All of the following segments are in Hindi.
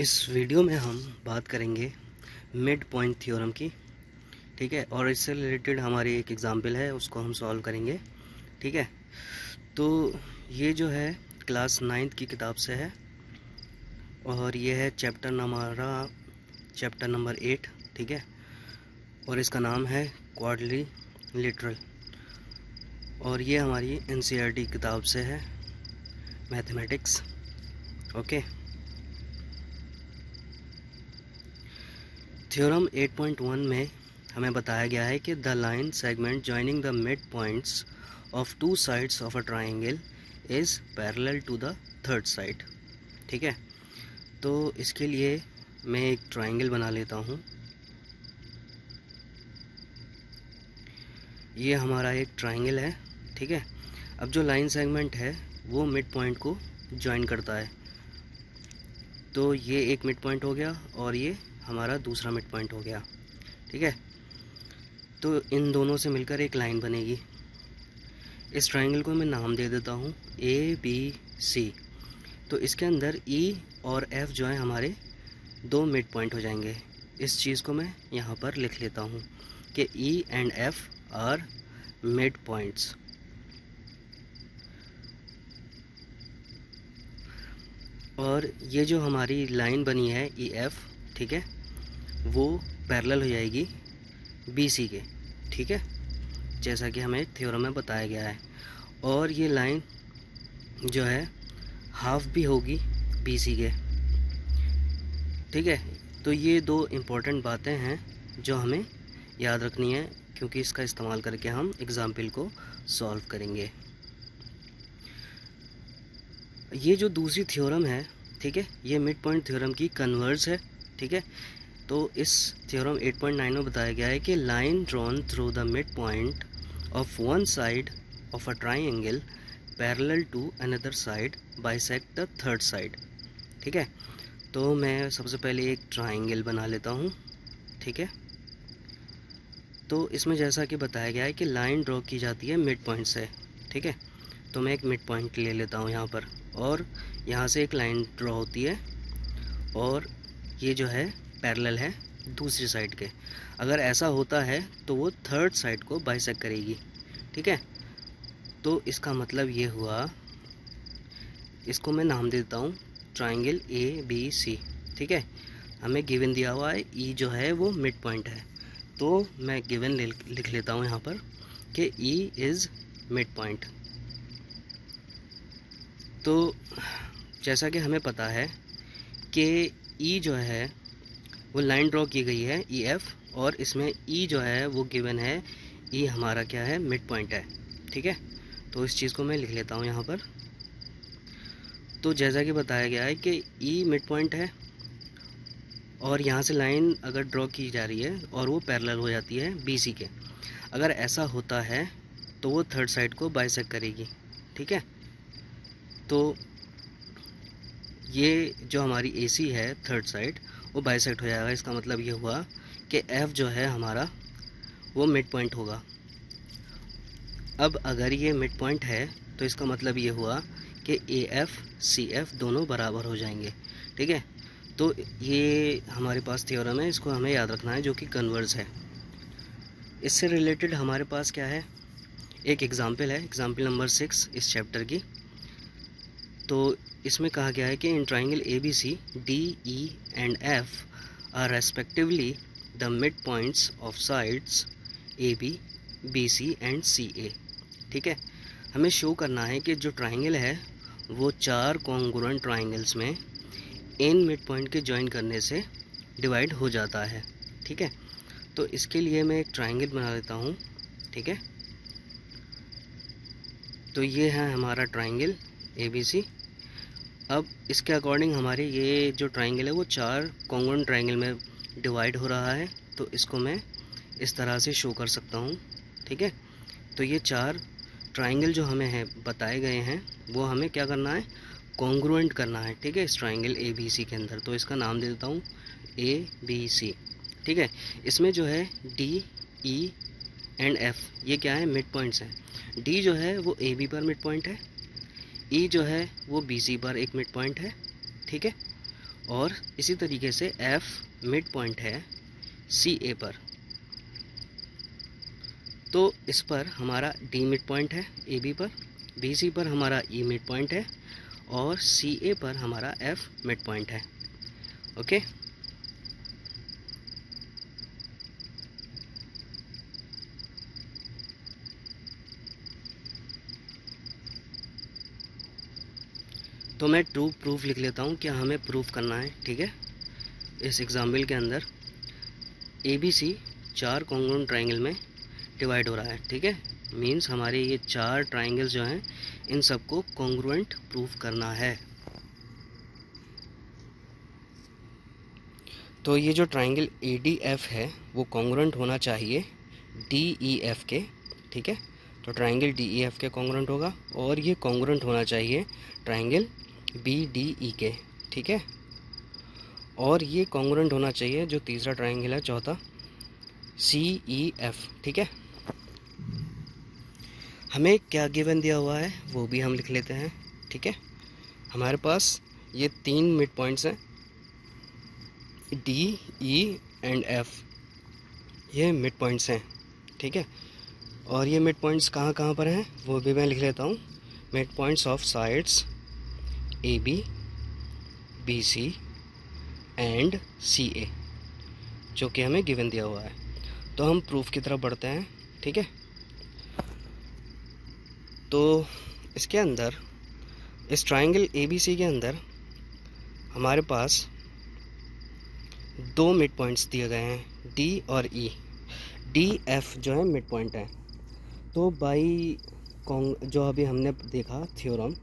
इस वीडियो में हम बात करेंगे मिड पॉइंट थ्योरम की। ठीक है, और इससे रिलेटेड हमारी एक एग्जांपल है, उसको हम सॉल्व करेंगे। ठीक है, तो ये जो है क्लास 9th की किताब से है और ये है चैप्टर नंबर 8। ठीक है, और इसका नाम है क्वाड्री लिटरल और ये हमारी एनसीईआरटी किताब से है, मैथमेटिक्स। ओके, थ्योरम 8.1 में हमें बताया गया है कि the line segment joining the mid points of two sides of a triangle is parallel to the third side. ठीक है, तो इसके लिए मैं एक ट्राइंगल बना लेता हूँ। ये हमारा एक ट्राइंगल है। ठीक है, अब जो लाइन सेगमेंट है वो मिड पॉइंट को जॉइन करता है, तो ये एक मिड पॉइंट हो गया और ये हमारा दूसरा मिड पॉइंट हो गया। ठीक है, तो इन दोनों से मिलकर एक लाइन बनेगी। इस ट्राइंगल को मैं नाम दे देता हूँ ABC। तो इसके अंदर E और F जो है हमारे दो मिड पॉइंट हो जाएंगे। इस चीज़ को मैं यहाँ पर लिख लेता हूँ कि E and F are mid points. और ये जो हमारी लाइन बनी है EF, ठीक है, वो पैरेलल हो जाएगी BC के। ठीक है, जैसा कि हमें थ्योरम में बताया गया है। और ये लाइन जो है हाफ भी होगी BC के। ठीक है, तो ये दो इम्पोर्टेंट बातें हैं जो हमें याद रखनी है, क्योंकि इसका इस्तेमाल करके हम एग्जाम्पल को सॉल्व करेंगे। ये जो दूसरी थ्योरम है, ठीक है, ये मिड पॉइंट थ्योरम की कन्वर्स है। ठीक है, तो इस थ्योरम 8.9 में बताया गया है कि line drawn through the mid point of one side of a triangle parallel to another side bisect the third side. ठीक है, तो मैं सबसे पहले एक ट्राइंगल बना लेता हूँ। ठीक है, तो इसमें जैसा कि बताया गया है कि लाइन ड्रॉ की जाती है मिड पॉइंट से। ठीक है, तो मैं एक मिड पॉइंट ले लेता हूँ यहाँ पर, और यहाँ से एक लाइन ड्रॉ होती है और ये जो है पैरेलल है दूसरी साइड के। अगर ऐसा होता है तो वो थर्ड साइड को बाइसेक्ट करेगी। ठीक है, तो इसका मतलब ये हुआ, इसको मैं नाम देता हूँ ट्राइंगल ABC। ठीक है, हमें गिवन दिया हुआ है E जो है वो मिड पॉइंट है, तो मैं गिवन लिख लेता हूँ यहाँ पर कि E इज़ मिड पॉइंट। तो जैसा कि हमें पता है कि E जो है वो लाइन ड्रॉ की गई है EF, और इसमें E जो है वो गिवन है, E हमारा क्या है, मिड पॉइंट है। ठीक है, तो इस चीज़ को मैं लिख लेता हूँ यहाँ पर। तो जैसा कि बताया गया है कि E मिड पॉइंट है और यहाँ से लाइन अगर ड्रॉ की जा रही है और वो पैरेलल हो जाती है BC के। अगर ऐसा होता है तो वो थर्ड साइड को बाइसेक्ट करेगी। ठीक है, तो ये जो हमारी AC है थर्ड साइड वो बाइसेक्ट हो जाएगा। इसका मतलब ये हुआ कि F जो है हमारा वो मिड पॉइंट होगा। अब अगर ये मिड पॉइंट है तो इसका मतलब ये हुआ कि AF CF दोनों बराबर हो जाएंगे। ठीक है, तो ये हमारे पास थ्योरम है, इसको हमें याद रखना है, जो कि कन्वर्स है। इससे रिलेटेड हमारे पास क्या है, एक एग्जाम्पल है, एग्जाम्पल नंबर 6 इस चैप्टर की। तो इसमें कहा गया है कि in triangle ABC DE and F are respectively the mid points of sides AB BC and CA। ठीक है, हमें शो करना है कि जो ट्राइंगल है वो चार कॉन्ग्रुएंट ट्राइंगल्स में इन मिड पॉइंट के ज्वाइन करने से डिवाइड हो जाता है। ठीक है, तो इसके लिए मैं एक ट्राइंगल बना लेता हूँ। ठीक है, तो ये है हमारा ट्राइंगल ABC। अब इसके अकॉर्डिंग हमारे ये जो ट्राइंगल है वो चार कॉन्ग्रुएंट ट्राइंगल में डिवाइड हो रहा है, तो इसको मैं इस तरह से शो कर सकता हूँ। ठीक है, तो ये चार ट्राइंगल जो हमें हैं बताए गए हैं वो हमें क्या करना है, कॉन्ग्रुएंट करना है। ठीक है, इस ट्राइंगल ABC के अंदर, तो इसका नाम दे देता हूँ ABC। ठीक है, इसमें जो है D E एंड F ये क्या है, मिड पॉइंट्स हैं। D जो है वो AB पर मिड पॉइंट है, E जो है वो BC पर एक मिड पॉइंट है। ठीक है, और इसी तरीके से एफ मिड पॉइंट है सी ए पर, तो इस पर हमारा डी मिड पॉइंट है ए बी पर, बी सी पर हमारा ई मिड पॉइंट है और सी ए पर हमारा एफ मिड पॉइंट है। ओके, तो मैं प्रूफ लिख लेता हूँ, क्या हमें प्रूफ करना है। ठीक है, इस एग्जाम्पल के अंदर A B C 4 congruent triangle में डिवाइड हो रहा है। ठीक है, मीन्स हमारे ये 4 ट्राइंगल्स जो हैं इन सबको कॉन्ग्रुएंट प्रूफ करना है। तो ये जो ट्राइंगल ए डी एफ है वो कॉन्ग्रुएंट होना चाहिए डी ई एफ के। ठीक है, तो ट्राइंगल डी ई एफ के कॉन्ग्रुएंट होगा और ये कॉन्ग्रुएंट होना चाहिए ट्राइंगल बी डी ई के। ठीक है, और ये कॉन्ग्रुएंट होना चाहिए जो तीसरा ट्राइंगल है चौथा, सी ई एफ। ठीक है, हमें क्या गिवन दिया हुआ है वो भी हम लिख लेते हैं। ठीक है, हमारे पास ये 3 मिड पॉइंट्स हैं डी ई एंड एफ, ये मिड पॉइंट्स हैं। ठीक है, और ये मिड पॉइंट्स कहाँ कहाँ पर हैं वो भी मैं लिख लेता हूँ। Mid points of sides A B, B C and C A, जो कि हमें गिवन दिया हुआ है। तो हम प्रूफ की तरफ बढ़ते हैं। ठीक है, तो इसके अंदर इस ट्राइंगल ए बी सी के अंदर हमारे पास 2 मिड पॉइंट्स दिए गए हैं डी और ई। डी एफ जो है मिड पॉइंट है, तो बाई जो अभी हमने देखा थ्योरम,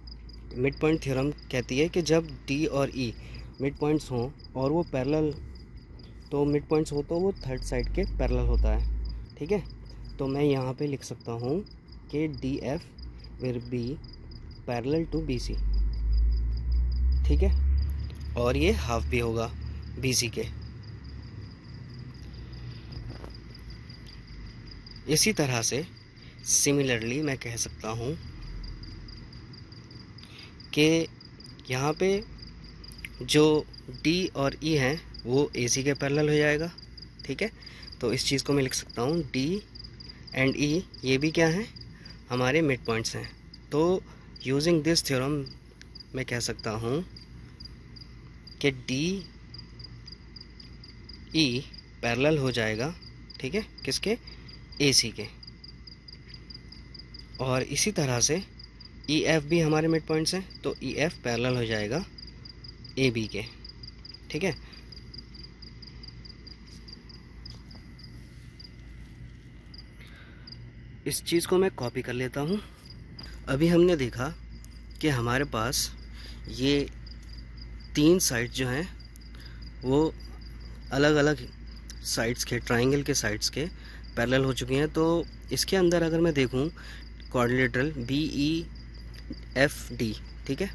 मिड पॉइंट थ्योरम कहती है कि जब डी और ई मिड पॉइंट्स हों और वो पैरेलल, तो मिड पॉइंट्स हो तो वो थर्ड साइड के पैरेलल होता है। ठीक है, तो मैं यहाँ पे लिख सकता हूँ कि D F will be parallel to B C. ठीक है, और ये हाफ भी होगा बी सी के। इसी तरह से सिमिलरली मैं कह सकता हूँ कि यहाँ पे जो D और E हैं वो AC के पैरेलल हो जाएगा। ठीक है, तो इस चीज़ को मैं लिख सकता हूँ D एंड E, ये भी क्या हैं हमारे मिड पॉइंट्स हैं। तो यूजिंग दिस थ्योरम मैं कह सकता हूँ कि D E पैरेलल हो जाएगा। ठीक है, किसके, AC के। और इसी तरह से EF भी हमारे मिड पॉइंट्स हैं, तो EF पैरेलल हो जाएगा AB के। ठीक है, इस चीज़ को मैं कॉपी कर लेता हूँ। अभी हमने देखा कि हमारे पास ये 3 साइड जो हैं वो अलग अलग साइड्स के, ट्राइंगल के साइड्स के पैरेलल हो चुकी हैं। तो इसके अंदर अगर मैं देखूं क्वाड्रिलेटरल BEFD, ठीक है,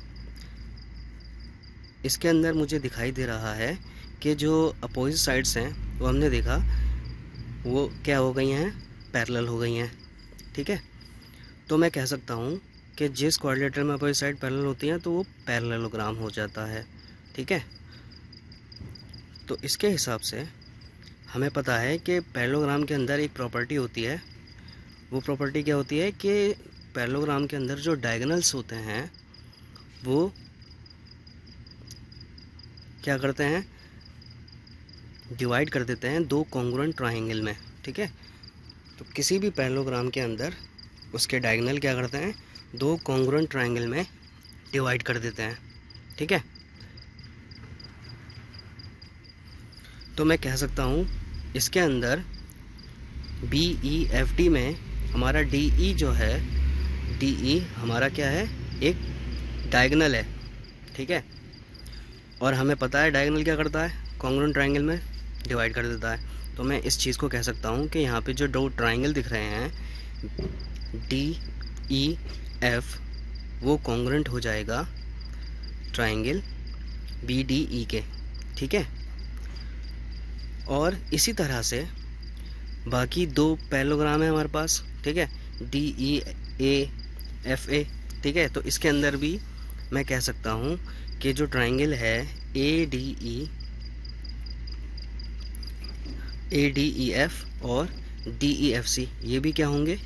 इसके अंदर मुझे दिखाई दे रहा है कि जो अपोजिट साइड्स हैं वो हमने देखा वो क्या हो गई हैं, पैरेलल हो गई हैं। ठीक है, तो मैं कह सकता हूँ कि जिस क्वाड्रिलेटरल में अपोजिट साइड पैरेलल होती हैं तो वो पैरेललोग्राम हो जाता है। ठीक है, तो इसके हिसाब से हमें पता है कि पैरेललोग्राम के अंदर एक प्रॉपर्टी होती है। वो प्रॉपर्टी क्या होती है कि पैरेललोग्राम के अंदर जो डायगोनल्स होते हैं वो क्या करते हैं, डिवाइड कर देते हैं 2 कॉन्ग्रुएंट ट्राइंगल में। ठीक है, तो किसी भी पैरेललोग्राम के अंदर उसके डायगोनल क्या करते हैं, 2 कॉन्ग्रुएंट ट्राइंगल में डिवाइड कर देते हैं। ठीक है, तो मैं कह सकता हूँ इसके अंदर BEFD में हमारा DE जो है, DE हमारा क्या है, एक डायगोनल है। ठीक है, और हमें पता है डायगोनल क्या करता है, कॉन्ग्रुएंट ट्राइंगल में डिवाइड कर देता है। तो मैं इस चीज़ को कह सकता हूँ कि यहाँ पे जो 2 ट्राइंगल दिख रहे हैं DEF वो कॉन्ग्रुएंट हो जाएगा ट्राइंगल BDE के। ठीक है, और इसी तरह से बाकी 2 पैरेललोग्राम है हमारे पास। ठीक है, DEAFA। ठीक है, तो इसके अंदर भी मैं कह सकता हूँ कि जो ट्राइंगल है ADEF और DEFC, ये भी क्या होंगे,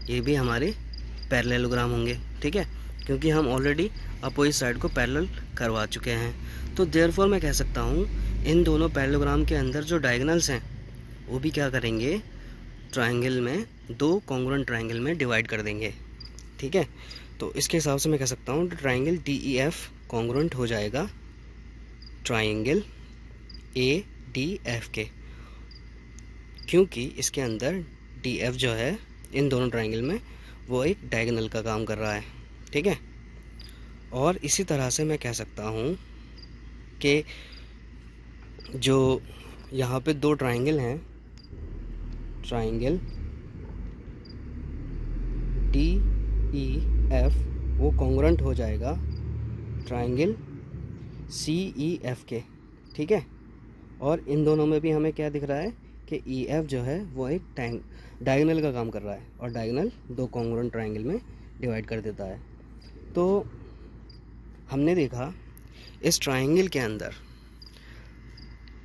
ये भी हमारे पैरेललोग्राम होंगे, ठीक है, क्योंकि हम ऑलरेडी अपोजिट साइड को पैरेलल करवा चुके हैं। तो देयरफॉर मैं कह सकता हूँ इन दोनों पैरेललोग्राम के अंदर जो डायगोनल्स हैं वो भी क्या करेंगे, ट्रायंगल में, दो कॉन्ग्रुएंट ट्रायंगल में डिवाइड कर देंगे, ठीक है। तो इसके हिसाब से मैं कह सकता हूँ ट्रायंगल DEF कॉन्ग्रुएंट हो जाएगा ट्रायंगल ADF के, क्योंकि इसके अंदर DF जो है इन दोनों ट्रायंगल में वो एक डायगोनल का काम कर रहा है, ठीक है। और इसी तरह से मैं कह सकता हूँ कि जो यहाँ पे दो ट्रायंगल हैं, ट्रायंगल DEF वो कॉन्ग्रुएंट हो जाएगा ट्रायंगल CEF के, ठीक है। और इन दोनों में भी हमें क्या दिख रहा है कि EF जो है वो एक डायगोनल का काम कर रहा है, और डायगोनल दो कॉन्ग्रुएंट ट्रायंगल में डिवाइड कर देता है। तो हमने देखा इस ट्रायंगल के अंदर,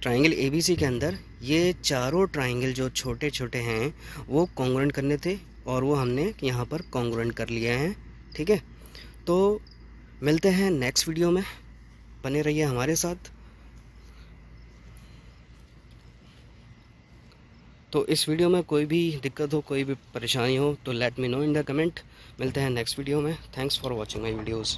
ट्रायंगल ABC के अंदर ये चारों ट्रायंगल जो छोटे छोटे हैं वो कॉन्ग्रुएंट करने थे, और वो हमने यहाँ पर कॉन्ग्रुएंट कर लिए हैं, ठीक है। तो मिलते हैं नेक्स्ट वीडियो में, बने रहिए हमारे साथ। तो इस वीडियो में कोई भी दिक्कत हो, कोई भी परेशानी हो तो let me know in the comment. मिलते हैं नेक्स्ट वीडियो में। Thanks for watching my videos.